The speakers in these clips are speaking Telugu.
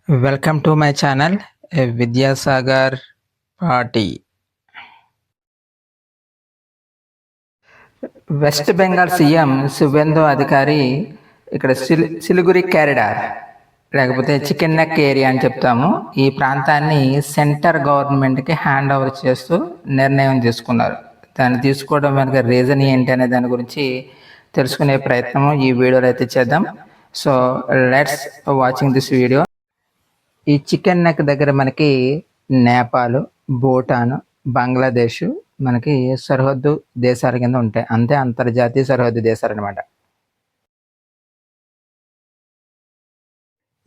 Welcome to my channel, Vidyasagar Party. West Bengal CM Suvendu అధికారి ఇక్కడ సిలిగురి క్యారిడార్ లేకపోతే చికెన్ నెక్ ఏరియా అని చెప్తాము. ఈ ప్రాంతాన్ని సెంటర్ గవర్నమెంట్కి హ్యాండ్ ఓవర్ చేస్తూ నిర్ణయం తీసుకున్నారు. దాన్ని తీసుకోవడం వెనుక రీజన్ ఏంటి అనే దాని గురించి తెలుసుకునే ప్రయత్నం ఈ వీడియోలో అయితే చేద్దాం. So let's watching this video. ఈ చికెన్ నెక్ దగ్గర మనకి నేపాల్, భూటాన్, బంగ్లాదేశ్ మనకి సరిహద్దు దేశాల కింద ఉంటాయి. అంతే అంతర్జాతీయ సరిహద్దు దేశాలు అనమాట.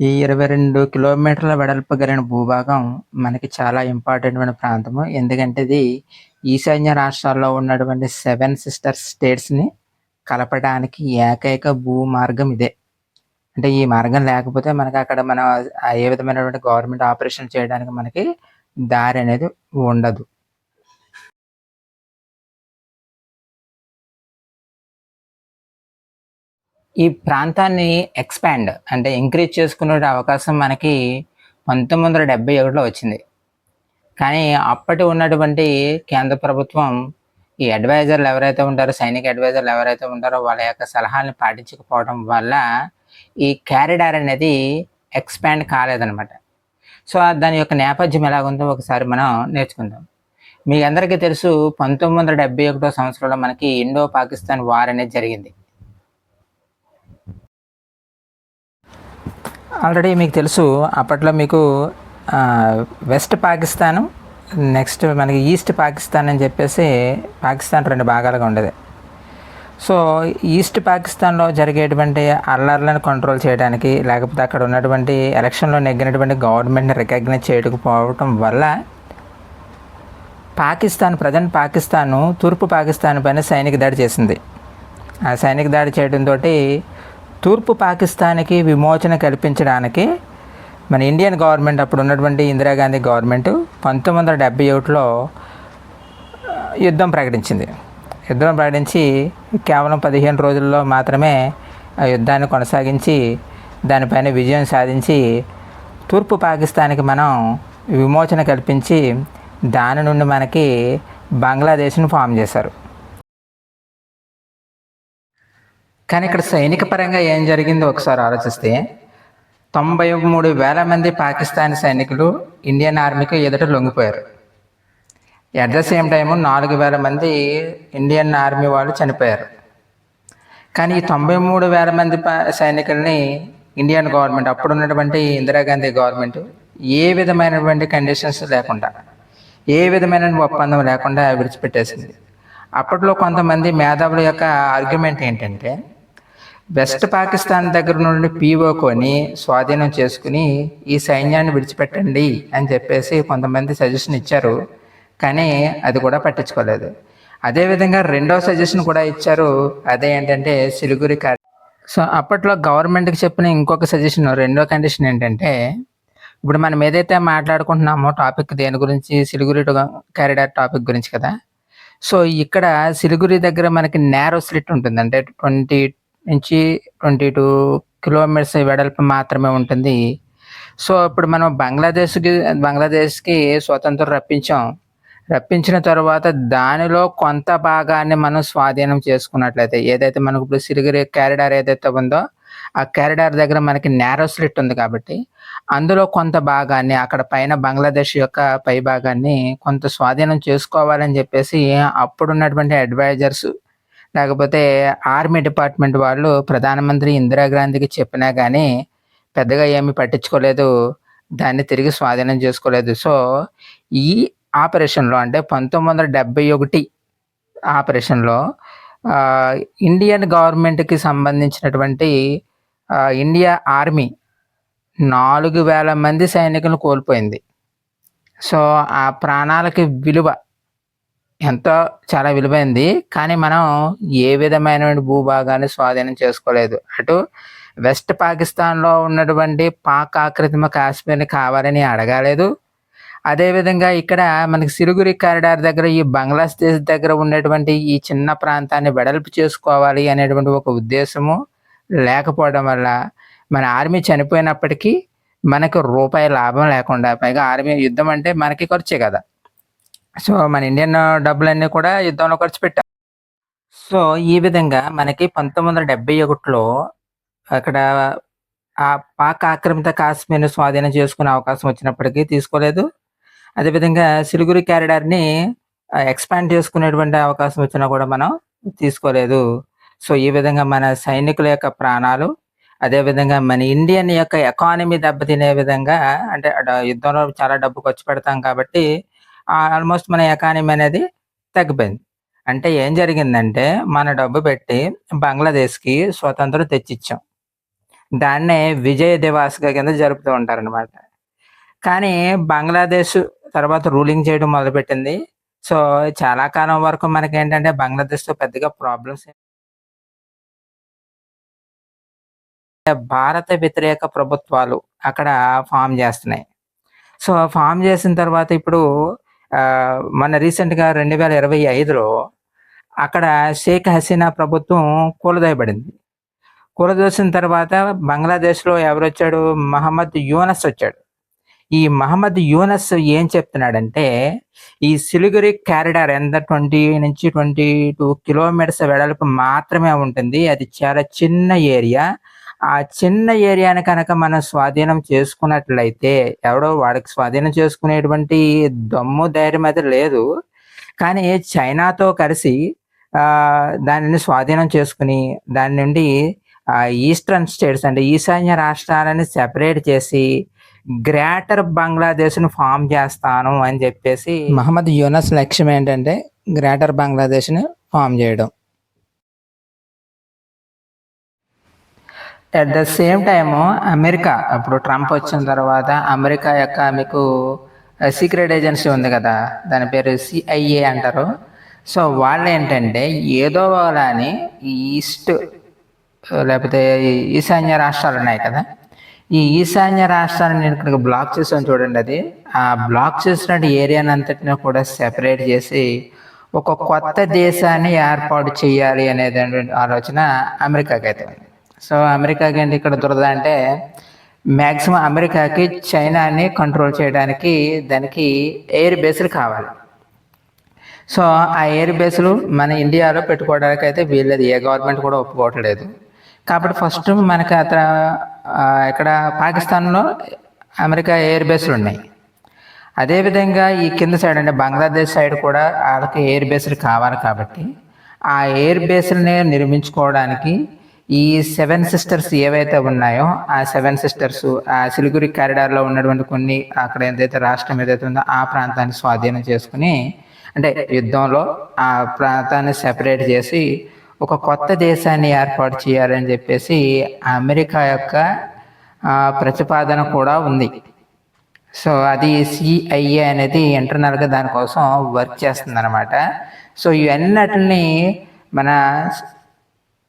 ఈ 22 కిలోమీటర్ల వెడల్పు కలిగిన భూభాగం మనకి చాలా ఇంపార్టెంట్ ప్రాంతము. ఎందుకంటే ఇది ఈశాన్య రాష్ట్రాల్లో ఉన్నటువంటి 7 సిస్టర్ స్టేట్స్ని కలపడానికి ఏకైక భూ మార్గం ఇదే. అంటే ఈ మార్గం లేకపోతే మనకి అక్కడ మనం ఏ విధమైనటువంటి గవర్నమెంట్ ఆపరేషన్ చేయడానికి మనకి దారి అనేది ఉండదు. ఈ ప్రాంతాన్ని ఎక్స్పాండ్ అంటే ఇంక్రీజ్ చేసుకునే అవకాశం మనకి 1971లో వచ్చింది. కానీ అప్పటి ఉన్నటువంటి కేంద్ర ప్రభుత్వం ఈ అడ్వైజర్లు ఎవరైతే ఉంటారో, సైనిక అడ్వైజర్లు ఎవరైతే ఉంటారో వాళ్ళ యొక్క సలహాలను పాటించకపోవడం వల్ల ఈ కారిడార్ అనేది ఎక్స్పాండ్ కాలేదన్నమాట. సో దాని యొక్క నేపథ్యం ఎలాగుందో ఒకసారి మనం నేర్చుకుందాం. మీ అందరికీ తెలుసు 1971 సంవత్సరంలో మనకి ఇండో పాకిస్తాన్ వార్ అనేది జరిగింది. ఆల్రెడీ మీకు తెలుసు అప్పట్లో మీకు వెస్ట్ పాకిస్తాన్, నెక్స్ట్ మనకి ఈస్ట్ పాకిస్తాన్ అని చెప్పేసి పాకిస్తాన్ 2 భాగాలుగా ఉండేది. సో ఈస్ట్ పాకిస్తాన్లో జరిగేటువంటి అల్లర్లను కంట్రోల్ చేయడానికి, లేకపోతే అక్కడ ఉన్నటువంటి ఎలక్షన్లో నెగ్గినటువంటి గవర్నమెంట్ని రికగ్నైజ్ చేయకపోవటం వల్ల ప్రజెంట్ పాకిస్తాన్ తూర్పు పాకిస్తాన్ పైన సైనిక దాడి చేసింది. ఆ సైనిక దాడి చేయడంతో తూర్పు పాకిస్తాన్కి విమోచన కల్పించడానికి మన ఇండియన్ గవర్నమెంట్, అప్పుడు ఉన్నటువంటి ఇందిరాగాంధీ గవర్నమెంట్ 1971లో యుద్ధం ప్రకటించింది. యుద్ధం ప్రకటించి కేవలం 15 రోజుల్లో మాత్రమే ఆ యుద్ధాన్ని కొనసాగించి దానిపైన విజయం సాధించి తూర్పు పాకిస్తాన్కి మనం విమోచన కల్పించి దాని నుండి మనకి బంగ్లాదేశ్ను ఫామ్ చేశారు. కానీ ఇక్కడ సైనిక పరంగా ఏం జరిగిందో ఒకసారి ఆలోచిస్తే 93,000 మంది పాకిస్తానీ సైనికులు ఇండియన్ ఆర్మీకి ఎదుట లొంగిపోయారు. అట్ ద సేమ్ టైము 4,000 మంది ఇండియన్ ఆర్మీ వాళ్ళు చనిపోయారు. కానీ ఈ 93,000 మంది సైనికుల్ని ఇండియన్ గవర్నమెంట్, అప్పుడు ఉన్నటువంటి ఇందిరాగాంధీ గవర్నమెంట్ ఏ విధమైనటువంటి కండిషన్స్ లేకుండా, ఏ విధమైన ఒప్పందం లేకుండా విడిచిపెట్టేసింది. అప్పట్లో కొంతమంది మేధావుల యొక్క ఆర్గ్యుమెంట్ ఏంటంటే, వెస్ట్ పాకిస్తాన్ దగ్గర నుండి పీఓకోని స్వాధీనం చేసుకుని ఈ సైన్యాన్ని విడిచిపెట్టండి అని చెప్పేసి కొంతమంది సజెషన్ ఇచ్చారు. కానీ అది కూడా పట్టించుకోలేదు. అదేవిధంగా రెండో సజెషన్ కూడా ఇచ్చారు. అదే ఏంటంటే సిలిగురి సో అప్పట్లో గవర్నమెంట్కి చెప్పిన ఇంకొక సజెషన్, రెండో కండిషన్ ఏంటంటే, ఇప్పుడు మనం ఏదైతే మాట్లాడుకుంటున్నామో టాపిక్ దేని గురించి, సిలిగురి కారిడార్ టాపిక్ గురించి కదా. సో ఇక్కడ సిలిగురి దగ్గర మనకి నేరో స్లిట్ ఉంటుంది. అంటే 20 నుంచి 22 కిలోమీటర్స్ వెడల్పు మాత్రమే ఉంటుంది. సో ఇప్పుడు మనం బంగ్లాదేశ్కి స్వతంత్రం రప్పించిన తర్వాత దానిలో కొంత భాగాన్ని మనం స్వాధీనం చేసుకున్నట్లయితే, ఏదైతే మనకు ఇప్పుడు సిలిగురి కారిడార్ ఏదైతే ఉందో ఆ కారిడార్ దగ్గర మనకి నేరో స్లిట్ ఉంది కాబట్టి అందులో కొంత భాగాన్ని, అక్కడ పైన బంగ్లాదేశ్ యొక్క పై భాగాన్ని కొంత స్వాధీనం చేసుకోవాలని చెప్పేసి అప్పుడున్నటువంటి అడ్వైజర్స్ లేకపోతే ఆర్మీ డిపార్ట్మెంట్ వాళ్ళు ప్రధానమంత్రి ఇందిరాగాంధీకి చెప్పినా కానీ పెద్దగా ఏమీ పట్టించుకోలేదు, దాన్ని తిరిగి స్వాధీనం చేసుకోలేదు. సో ఈ ఆపరేషన్లో అంటే 1971 ఆపరేషన్లో ఇండియన్ గవర్నమెంట్కి సంబంధించినటువంటి ఇండియా ఆర్మీ 4,000 మంది సైనికులను కోల్పోయింది. సో ఆ ప్రాణాలకి విలువ ఎంతో చాలా విలువైంది. కానీ మనం ఏ విధమైన భూభాగాన్ని స్వాధీనం చేసుకోలేదు. అటు వెస్ట్ పాకిస్తాన్లో ఉన్నటువంటి పాక్ ఆక్రమిత కాశ్మీర్ని కావాలని అడగలేదు. అదేవిధంగా ఇక్కడ మనకి సిలిగురి కారిడార్ దగ్గర ఈ బంగ్లాదేశ్ దగ్గర ఉన్నటువంటి ఈ చిన్న ప్రాంతాన్ని వెడల్పు చేసుకోవాలి అనేటువంటి ఒక ఉద్దేశము లేకపోవడం వల్ల మన ఆర్మీ చనిపోయినప్పటికీ మనకు రూపాయి లాభం లేకుండా, పైగా ఆర్మీ యుద్ధం అంటే మనకి ఖర్చే కదా! సో, మన ఇండియన్ డబ్బులన్నీ కూడా యుద్ధంలో ఖర్చు పెట్టాం. సో, ఈ విధంగా మనకి 1971లో అక్కడ పాక్ ఆక్రమిత కాశ్మీర్‌ని స్వాధీనం చేసుకునే అవకాశం వచ్చినప్పటికీ తీసుకోలేదు. అదేవిధంగా సిలిగురి కారిడార్‌ని ఎక్స్‌పాండ్ చేసుకునేటువంటి అవకాశం వచ్చినా కూడా మనం తీసుకోలేదు. సో, ఈ విధంగా మన సైనికుల యొక్క ప్రాణాలు, అదేవిధంగా మన ఇండియన్ యొక్క ఎకానమీ దెబ్బతినే విధంగా, అంటే యుద్ధంలో చాలా డబ్బు ఖర్చు పెడతాం కాబట్టి ఆల్‌మోస్ట్ మన ఎకానమీ అనేది తగ్గిపోయింది. అంటే ఏం జరిగిందంటే, మన డబ్బు పెట్టి బంగ్లాదేశ్‌కి స్వతంత్రం తెచ్చిచ్చాం. దాన్నే విజయ్ దివాస్‌గా కింద జరుపుతూ ఉంటారనమాట. కానీ బంగ్లాదేశ్ తర్వాత రూలింగ్ చేయడం మొదలుపెట్టింది. సో, చాలా కాలం వరకు మనకేంటంటే బంగ్లాదేశ్‌తో పెద్దగా ప్రాబ్లమ్స్ భారత వ్యతిరేక ప్రభుత్వాలు అక్కడ ఫార్మ్ చేస్తున్నాయి. సో, ఫార్మ్ చేసిన తర్వాత ఇప్పుడు మొన్న రీసెంట్‌గా 2025లో అక్కడ షేక్ హసీనా ప్రభుత్వం కూలదోయబడింది. కూలదోసిన తర్వాత బంగ్లాదేశ్‌లో ఎవరొచ్చాడు? మహమ్మద్ యూనస్ వచ్చాడు. ఈ మహమ్మద్ యూనస్ ఏం చెప్తున్నాడంటే, ఈ సిలిగురి కారిడార్ ఎంత 20-22 కిలోమీటర్స్ వెడల్పు మాత్రమే ఉంటుంది. అది చాలా చిన్న ఏరియా. ఆ చిన్న ఏరియాని కనుక మనం స్వాధీనం చేసుకున్నట్లయితే, ఎవడో వాడికి స్వాధీనం చేసుకునేటువంటి దమ్ము, ధైర్యం అయితే లేదు. కానీ చైనాతో కలిసి దానిని స్వాధీనం చేసుకొని, దాని నుండి ఈస్టర్న్ స్టేట్స్ అంటే ఈశాన్య రాష్ట్రాలని సెపరేట్ చేసి గ్రేటర్ బంగ్లాదేశ్‌ని ఫార్మ్ చేస్తాను అని చెప్పేసి మహమ్మద్ యూనస్ లక్ష్యం ఏంటంటే గ్రేటర్ బంగ్లాదేశ్‌ని ఫార్మ్ చేయడం. At the same time America, ఇప్పుడు ట్రంప్ వచ్చిన తర్వాత అమెరికా యొక్క మీకు సీక్రెట్ ఏజెన్సీ ఉంది కదా! దాని పేరు సిఐఏ అంటారు. సో, వాళ్ళేంటంటే ఏదో ఒకలాని ఈస్ట్ లేకపోతే ఈశాన్య రాష్ట్రాలున్నాయి కదా! ఈ ఈశాన్య రాష్ట్రాన్ని నేను ఇక్కడ బ్లాక్ చేసాను చూడండి అది. ఆ బ్లాక్ చేసినటువంటి ఏరియానంతటిని కూడా సెపరేట్ చేసి ఒక కొత్త దేశాన్ని ఏర్పాటు చేయాలి అనేటువంటి ఆలోచన అమెరికాకైతే ఉంది. సో, అమెరికాకేంటి ఇక్కడ దురద అంటే మాక్సిమం అమెరికాకి చైనాని కంట్రోల్ చేయడానికి దానికి ఎయిర్ బేస్‌లు కావాలి. సో, ఆ ఎయిర్ బేస్‌లు మన ఇండియాలో పెట్టుకోవడానికైతే వీల్లేదు. ఏ గవర్నమెంట్ కూడా ఒప్పుకోవట్లేదు. కాబట్టి ఫస్ట్ మనకి ఇక్కడ పాకిస్తాన్‌లో అమెరికా ఎయిర్ బేస్‌లున్నాయి. అదేవిధంగా ఈ కింద సైడ్ అంటే బంగ్లాదేశ్ సైడ్ కూడా ఆళ్ళకి ఎయిర్ బేస్‌లు కావాలి కాబట్టి, ఆ ఎయిర్ బేస్‌లని నిర్మించుకోవడానికి ఈ 7 సిస్టర్స్ ఏవైతే ఉన్నాయో, ఆ 7 సిస్టర్స్ ఆ సిలిగురి కారిడార్‌లో ఉన్నటువంటి కొన్ని అక్కడ ఏదైతే రాష్ట్రం ఏదైతే ఉందో ఆ ప్రాంతాన్ని స్వాధీనం చేసుకొని, అంటే యుద్ధంలో ఆ ప్రాంతాన్ని సెపరేట్ చేసి ఒక కొత్త దేశాన్ని ఏర్పాటు చేయాలని చెప్పేసి అమెరికా యొక్క ప్రతిపాదన కూడా ఉంది. సో, అది సిఐఏ అనేది ఇంటర్నల్‌గా దానికోసం వర్క్ చేస్తుందనమాట. సో, ఇవన్నిటిని మన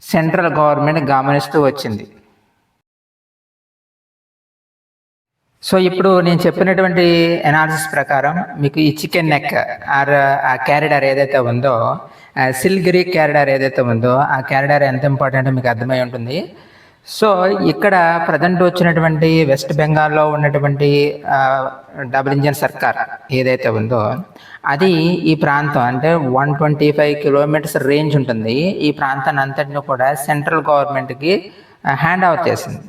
సెంట్రల్ గవర్నమెంట్ గమనిస్తూ వచ్చింది. సో, ఇప్పుడు నేను చెప్పినటువంటి అనాలిసిస్ ప్రకారం మీకు ఈ చికెన్ నెక్ ఆ కారిడార్ ఏదైతే ఉందో, సిలిగురి కారిడార్ ఏదైతే ఉందో, ఆ కారిడార్ ఎంత ఇంపార్టెంటో మీకు అర్థమై ఉంటుంది. సో, ఇక్కడ ప్రెజెంట్ వచ్చినటువంటి వెస్ట్ బెంగాల్‌లో ఉన్నటువంటి డబుల్ ఇంజిన్ సర్కార్ ఏదైతే ఉందో, అది ఈ ప్రాంతం అంటే 125 కిలోమీటర్స్ రేంజ్ ఉంటుంది. ఈ ప్రాంతాన్ని అంతటిని కూడా సెంట్రల్ గవర్నమెంట్‌కి హ్యాండ్ ఓవర్ చేసింది.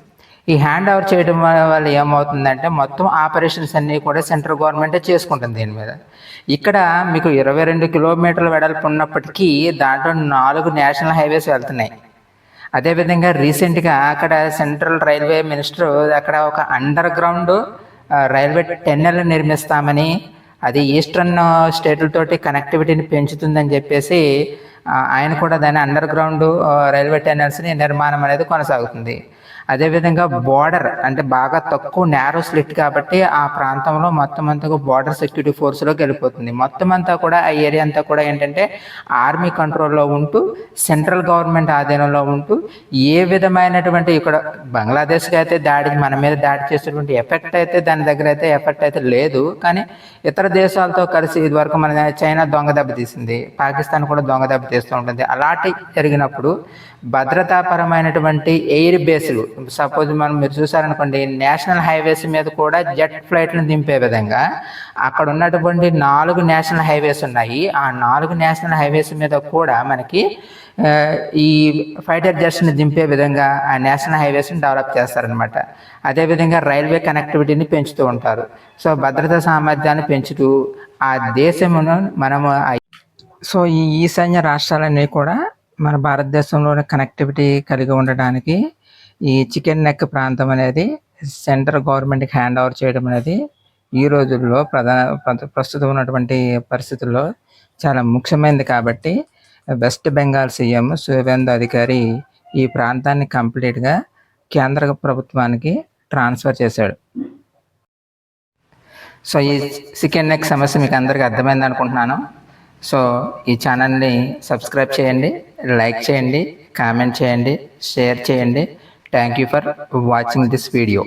ఈ హ్యాండ్ ఓవర్ చేయడం వల్ల ఏమవుతుందంటే మొత్తం ఆపరేషన్స్ అన్నీ కూడా సెంట్రల్ గవర్నమెంటే చేసుకుంటుంది దీని మీద. ఇక్కడ మీకు 22 కిలోమీటర్ల వెడల్పు ఉన్నప్పటికీ దాంట్లో 4 నేషనల్ హైవేస్ వెళ్తున్నాయి. అదేవిధంగా రీసెంట్‌గా అక్కడ సెంట్రల్ రైల్వే మినిస్టర్ అక్కడ ఒక అండర్ గ్రౌండ్ రైల్వే టన్నెల్ నిర్మిస్తామని, అది ఈస్టర్న్ స్టేట్‌లతోటి కనెక్టివిటీని పెంచుతుందని చెప్పేసి ఆయన కూడా దాన్ని అండర్ గ్రౌండ్ రైల్వే టన్నెల్స్‌ని నిర్మాణం అనేది కొనసాగుతుంది. అదేవిధంగా బోర్డర్ అంటే బాగా తక్కువ నారో స్లిట్ కాబట్టి ఆ ప్రాంతంలో మొత్తం అంతా బోర్డర్ సెక్యూరిటీ ఫోర్స్‌లోకి వెళ్ళిపోతుంది. మొత్తం అంతా కూడా ఆ ఏరియా అంతా కూడా ఏంటంటే ఆర్మీ కంట్రోల్‌లో ఉంటూ, సెంట్రల్ గవర్నమెంట్ ఆధీనంలో ఉంటూ, ఏ విధమైనటువంటి ఇక్కడ బంగ్లాదేశ్‌కి అయితే మన మీద దాడి చేసేటువంటి ఎఫెక్ట్ అయితే దాని దగ్గర అయితే ఎఫెక్ట్ అయితే లేదు. కానీ ఇతర దేశాలతో కలిసి ఇదివరకు మన చైనా దొంగ దెబ్బ తీసింది. పాకిస్తాన్ కూడా దొంగ దెబ్బ తీస్తూ ఉంటుంది. అలాంటి జరిగినప్పుడు భద్రతాపరమైనటువంటి ఎయిర్ బేస్‌లు సపోజ్ మీరు చూసారనుకోండి, నేషనల్ హైవేస్ మీద కూడా జెట్ ఫ్లైట్లను దింపే విధంగా అక్కడ ఉన్నటువంటి 4 నేషనల్ హైవేస్ ఉన్నాయి. ఆ 4 నేషనల్ హైవేస్ మీద కూడా మనకి ఈ ఫైటర్ జెట్స్ని దింపే విధంగా ఆ నేషనల్ హైవేస్ని డెవలప్ చేస్తారనమాట. అదేవిధంగా రైల్వే కనెక్టివిటీని పెంచుతూ ఉంటారు. సో భద్రతా సామర్థ్యాన్ని పెంచుతూ ఆ దేశమును మనము సో ఈ ఈశాన్య రాష్ట్రాలన్నీ కూడా మన భారతదేశంలోని కనెక్టివిటీ కలిగి ఉండడానికి ఈ చికెన్ నెక్ ప్రాంతం అనేది సెంట్రల్ గవర్నమెంట్కి హ్యాండ్ ఓవర్ చేయడం అనేది ఈ రోజుల్లో ప్రస్తుతం ఉన్నటువంటి పరిస్థితుల్లో చాలా ముఖ్యమైనది. కాబట్టి వెస్ట్ బెంగాల్ సీఎం శువేందు అధికారి ఈ ప్రాంతాన్ని కంప్లీట్గా కేంద్ర ప్రభుత్వానికి ట్రాన్స్ఫర్ చేశాడు. సో ఈ చికెన్ నెక్ సమస్య మీకు అందరికీ అర్థమైంది అనుకుంటున్నాను. సో ఈ ఛానల్ని సబ్స్క్రైబ్ చేయండి, లైక్ చేయండి, కామెంట్ చేయండి, షేర్ చేయండి. Thank you for watching this video.